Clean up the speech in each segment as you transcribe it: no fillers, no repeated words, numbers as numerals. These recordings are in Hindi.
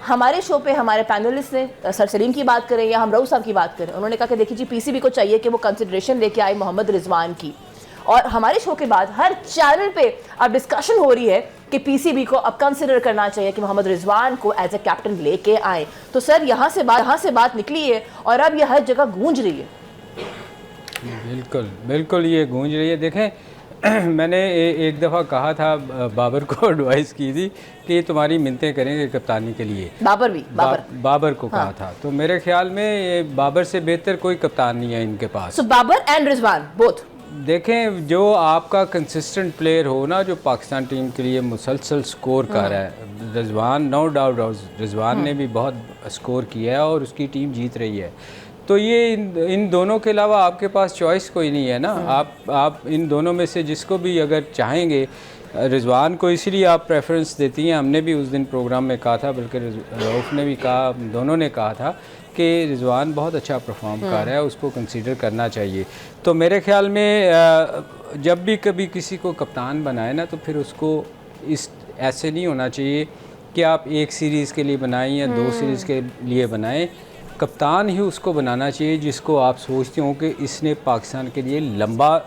हमारे शो पे हमारे पैनलिस्ट ने सर सलीम की बात करें या हम रऊफ साहब की बात करें, उन्होंने कहा कि देखिए जी पीसीबी को चाहिए कि वो कंसिडरेशन लेके आए मोहम्मद रिजवान की। और हमारे शो के बाद हर चैनल पे अब डिस्कशन हो रही है कि पीसीबी को अब कंसिडर करना चाहिए कि मोहम्मद रिजवान को एज ए कैप्टन लेके आए। तो सर यहाँ से बात निकली है और अब ये हर जगह गूंज रही है। बिल्कुल बिल्कुल ये गूंज रही है। देखें मैंने एक दफ़ा कहा था, बाबर को एडवाइस की थी कि तुम्हारी मिन्नतें करेंगे कप्तानी के लिए। बाबर को कहा था। तो मेरे ख्याल में ये बाबर से बेहतर कोई कप्तान नहीं है इनके पास। सो बाबर एंड रिजवान बोथ। देखें जो आपका कंसिस्टेंट प्लेयर हो ना, जो पाकिस्तान टीम के लिए मुसलसल स्कोर कर रहा है, रिजवान नो डाउट रिजवान ने भी बहुत स्कोर किया है और उसकी टीम जीत रही है। तो ये इन दोनों के अलावा आपके पास चॉइस कोई नहीं है ना। आप इन दोनों में से जिसको भी अगर चाहेंगे, रिजवान को इसलिए आप प्रेफरेंस देती हैं, हमने भी उस दिन प्रोग्राम में कहा था, बल्कि रऊफ ने भी कहा, दोनों ने कहा था कि रिजवान बहुत अच्छा परफॉर्म कर रहा है, उसको कंसीडर करना चाहिए। तो मेरे ख्याल में जब भी कभी किसी को कप्तान बनाए ना, तो फिर उसको इस ऐसे नहीं होना चाहिए कि आप एक सीरीज़ के लिए बनाएं या 2 सीरीज़ के लिए बनाएं। कप्तान ही उसको बनाना चाहिए जिसको आप सोचते हो कि इसने पाकिस्तान के लिए लंबा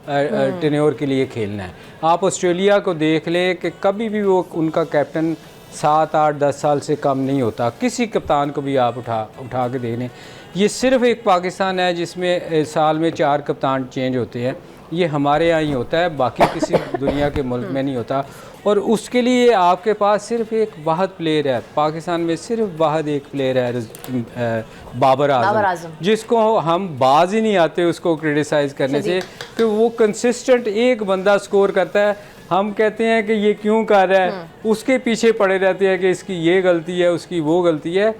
टेन्योर के लिए खेलना है। आप ऑस्ट्रेलिया को देख ले कि कभी भी वो उनका कैप्टन 7, 8, 10 साल से कम नहीं होता। किसी कप्तान को भी आप उठा के देख लें। ये सिर्फ एक पाकिस्तान है जिसमें साल में 4 कप्तान चेंज होते हैं। ये हमारे यहाँ ही होता है, बाकी किसी दुनिया के मुल्क में नहीं होता। और उसके लिए आपके पास सिर्फ एक वाहिद प्लेयर है, पाकिस्तान में सिर्फ वाहिद एक प्लेयर है, बाबर आजम, जिसको हम बाज ही नहीं आते उसको क्रिटिसाइज़ करने से कि वो कंसिस्टेंट एक बंदा स्कोर करता है। हम कहते हैं कि ये क्यों कर रहा है, उसके पीछे पड़े रहते हैं कि इसकी ये गलती है, उसकी वो गलती है।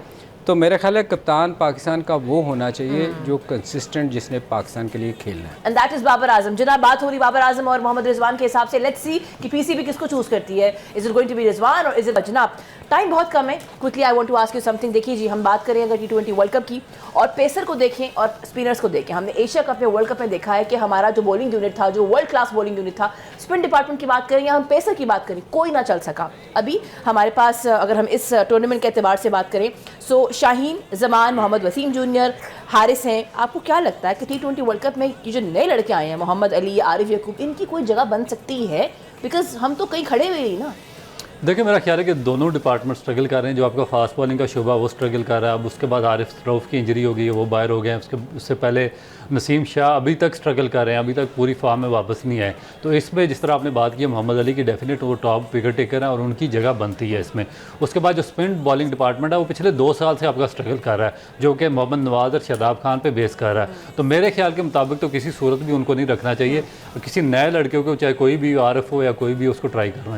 तो मेरा ख्याल है कप्तान पाकिस्तान का वो होना चाहिए जो कंसिस्टेंट, जिसने पाकिस्तान के लिए खेलना है। And that is Babar Azam. जनाब बात हो रही बाबर आजम और मोहम्मद रिजवान के हिसाब से, लेट्स सी कि पीसीबी किसको चूज करती है। Is it going to be Rizwan और इज इट जनाब? टाइम बहुत कम है, quickly I want to ask you something. देखिए जी, हम बात करें अगर T20 वर्ल्ड कप की और पेसर को देखें और स्पिनर्स को देखें, हमने एशिया कप में, वर्ल्ड कप में देखा है कि हमारा जो बॉलिंग यूनिट था, जो वर्ल्ड क्लास बॉलिंग यूनिट था, स्पिन डिपार्टमेंट की बात करें या हम पेसर की बात करें, कोई ना चल सका। अभी हमारे पास अगर हम इस टूर्नामेंट के एतबार से बात करें, सो शाहीन, जमान, मोहम्मद वसीम जूनियर, हारिस हैं। आपको क्या लगता है कि T20 वर्ल्ड कप में ये जो नए लड़के आए हैं, मोहम्मद अली, आरिफ यकूब, इनकी कोई जगह बन सकती है? बिकॉज हम तो कहीं खड़े हुए ही ना। देखिए मेरा ख्याल है कि दोनों डिपार्टमेंट स्ट्रगल कर रहे हैं। जो आपका फास्ट बॉलिंग का शोबा वो स्ट्रगल कर रहा है। अब उसके बाद आरिफ रऊफ की इंजरी हो गई है, वो बाहर हो गए हैं। उससे पहले नसीम शाह अभी तक स्ट्रगल कर रहे हैं, अभी तक पूरी फॉर्म में वापस नहीं आए। तो इसमें जिस तरह आपने बात की मोहम्मद अली की, डेफिनेट वो टॉप विकेट टेकर है और उनकी जगह बनती है इसमें। उसके बाद जो स्पिन बॉलिंग डिपार्टमेंट है वो पिछले 2 साल से आपका स्ट्रगल कर रहा है, जो कि मोहम्मद नवाज और शादाब खान पे बेस कर रहा है। तो मेरे ख्याल के मुताबिक तो किसी सूरत भी उनको नहीं रखना चाहिए। किसी नए लड़के को, चाहे कोई भी आरिफ हो या कोई भी, उसको ट्राई करना चाहिए।